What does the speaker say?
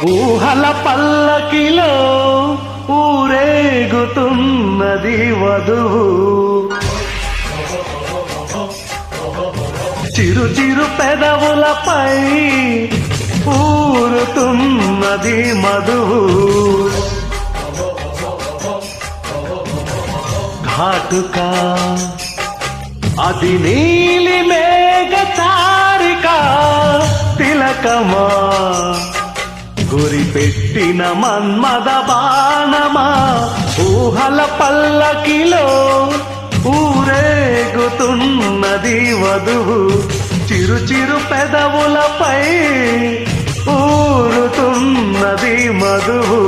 ఊహల పల్లకిలో ఊరేగుతున్నది వధువు. చిరు చిరు పెదవులపై ఊరుతున్నది మధువు. ఘాటుకా అది నీలి మేఘ చారిక తిలకమా గురి పెట్టిన మన్మద బాణమా. ఊహల పల్లకిలో ఊరేగుతున్నది వధువు. చిరు చిరు పెదవులపై ఊరుతున్నది మధువు.